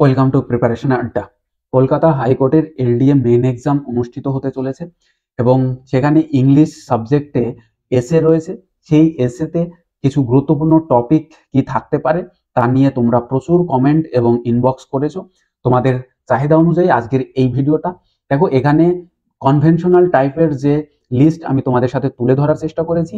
Welcome to preparation আড্ডা। কলকাতা হাইকোর্টের LDA main exam অনুষ্ঠিত হতে চলেছে এবং সেখানে ইংলিশ সাবজেক্টে এসে রয়েছে। সেই এসেতে কিছু গুরুত্বপূর্ণ টপিক কি থাকতে পারে তা নিয়ে তোমরা প্রচুর কমেন্ট এবং ইনবক্স করেছো। তোমাদের চাহিদা অনুযায়ী আজকের এই ভিডিওটা দেখো। এখানে কনভেনশনাল টাইপের যে লিস্ট আমি তোমাদের সাথে তুলে ধরার চেষ্টা করেছি,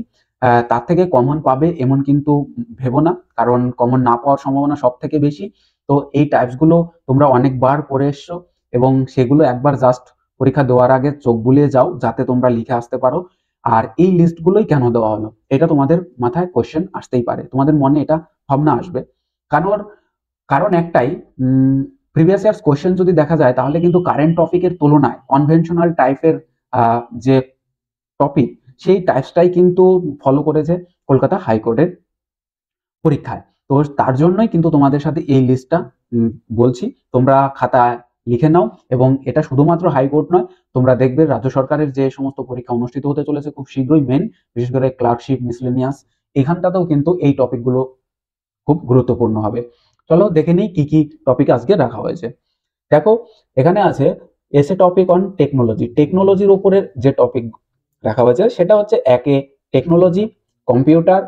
তার থেকে কমন পাবে এমন কিন্তু ভেবো না, কারণ কমন না পাওয়ার সম্ভাবনা সব থেকে বেশি। তো এই টাইপসগুলো তোমরা অনেকবার করে এসছো এবং সেগুলো একবার জাস্ট পরীক্ষা দেওয়ার আগে চোখ বুলিয়ে যাও, যাতে তোমরা লিখে আসতে পারো। আর এই লিস্টগুলোই কেন দেওয়া হলো, এটা তোমাদের মাথায় কোয়েশ্চেন আসতেই পারে, তোমাদের মনে এটা ভাবনা আসবে। কারণ কারণ একটাই, প্রিভিয়াস ইয়ার্স কোয়েশ্চেন যদি দেখা যায় তাহলে কিন্তু কারেন্ট টপিকের তুলনায় কনভেনশনাল টাইপের যে টপিক, সেই টাইপসটাই কিন্তু ফলো করেছে কলকাতা হাইকোর্টের পরীক্ষায়। তো তার জন্যই কিন্তু তোমাদের সাথে এই লিস্টটা বলছি, তোমরা খাতায় লিখে নাও। এবং এটা শুধুমাত্র হাইকোর্ট নয়, তোমরা দেখবে রাজ্য সরকারের যে সমস্ত পরীক্ষা অনুষ্ঠিত হতে চলেছে খুব শীঘ্রই, মেন বিশেষ করে ক্লার্কশিপ, মিসলেনিয়াস, এখানটাতেও কিন্তু এই টপিকগুলো খুব গুরুত্বপূর্ণ হবে। চলো দেখে নিই কি কি টপিক আজকে রাখা হয়েছে। দেখো, এখানে আছে এসে টপিক অন টেকনোলজি। টেকনোলজির উপরে যে টপিক রাখা হয়েছে সেটা হচ্ছে একে technology, computer,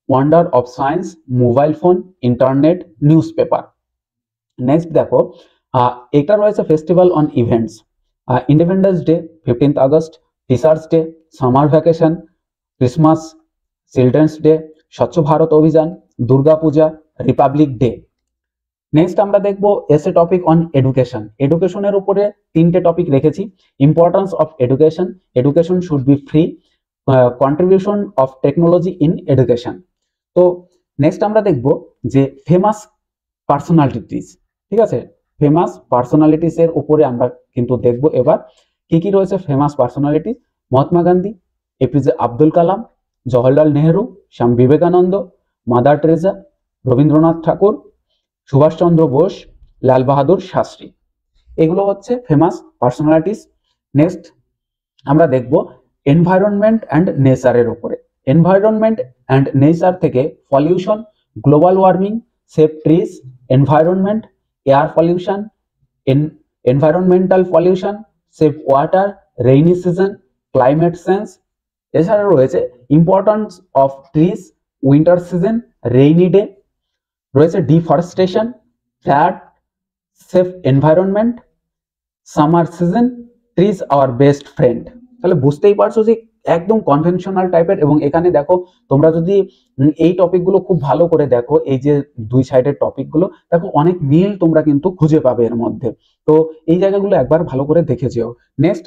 wonder of science, mobile phone, internet, news paper. Next দেখো, এটা রয়েছে festival on events, independence day, 15th August, teachers day, summer vacation, Christmas, children's day, স্বচ্ছ ভারত অভিযান, দুর্গা পূজা, রিপাবলিক ডে। নেক্সট আমরা দেখব এসে টপিক অন এডুকেশন। এডুকেশনের উপরে তিনটে টপিক রেখেছি। Importance of education, education should be free, contribution of technology in education. তো নেক্সট আমরা দেখব যে ফেমাস পার্সোনালিটিস, ঠিক আছে, ফেমাস পার্সোনালিটিস এর উপরে আমরা কিন্তু দেখব এবার কি কি রয়েছে famous personality. Mahatma Gandhi, APJ Abdul Kalam, Jawaharlal Nehru, Swami Vivekananda, Mother Teresa, Rabindranath Tagore, Subhashchandra Bose, Lal Bahadur Shastri. এগুলো হচ্ছে ফেমাস পার্সোনালিটিস। নেক্সট আমরা দেখব এনভায়রনমেন্ট অ্যান্ড নেচারের উপরে। এনভায়রনমেন্ট অ্যান্ড নেচার থেকে pollution, global warming, save trees, environment, air pollution, environmental pollution, save water, rainy season, climate change. এছাড়া রয়েছে importance of trees, winter season, rainy day, রয়েছে deforestation, flat, safe environment, summer season, trees our best friend. তাহলে বুঝতেই পারছো যে একদম conventional টাইপের। এবং এখানে দেখো, তোমরা যদি এই টপিকগুলো খুব ভালো করে দেখো, এই যে দুই সাইডের টপিকগুলো দেখো, অনেক মিল তোমরা কিন্তু খুঁজে পাবে এর মধ্যে। তো এই জায়গাগুলো একবার ভালো করে দেখে যেও। নেক্সট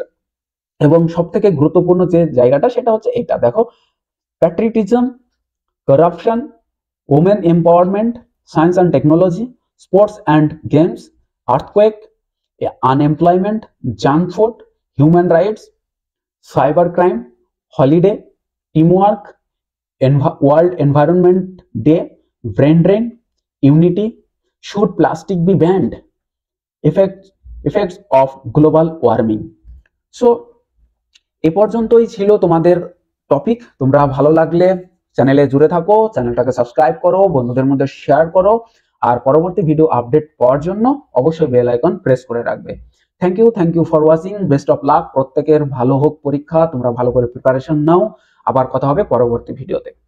এবং সব থেকে গুরুত্বপূর্ণ যে জায়গাটা সেটা হচ্ছে এটা দেখো, patriotism, corruption, women empowerment, science and technology, sports and games, earthquake, unemployment, junk food, human rights, cyber crime, holiday, teamwork, world environment day, brain drain, unity, should plastic be banned, effects of global warming. So এ পর্যন্তই ছিল তোমাদের topic. তোমরা ভালো লাগলে চ্যানেলে জুড়ে থাকো, চ্যানেলটাকে সাবস্ক্রাইব করো, বন্ধুদের মধ্যে শেয়ার করো, আর পরবর্তী ভিডিও আপডেট পাওয়ার জন্য অবশ্যই বেল আইকন প্রেস করে রাখবে। Thank you for watching. Best of luck, প্রত্যেকের ভালো হোক পরীক্ষা, তোমরা ভালো করে প্রিপারেশন নাও। আবার কথা হবে পরবর্তী ভিডিওতে।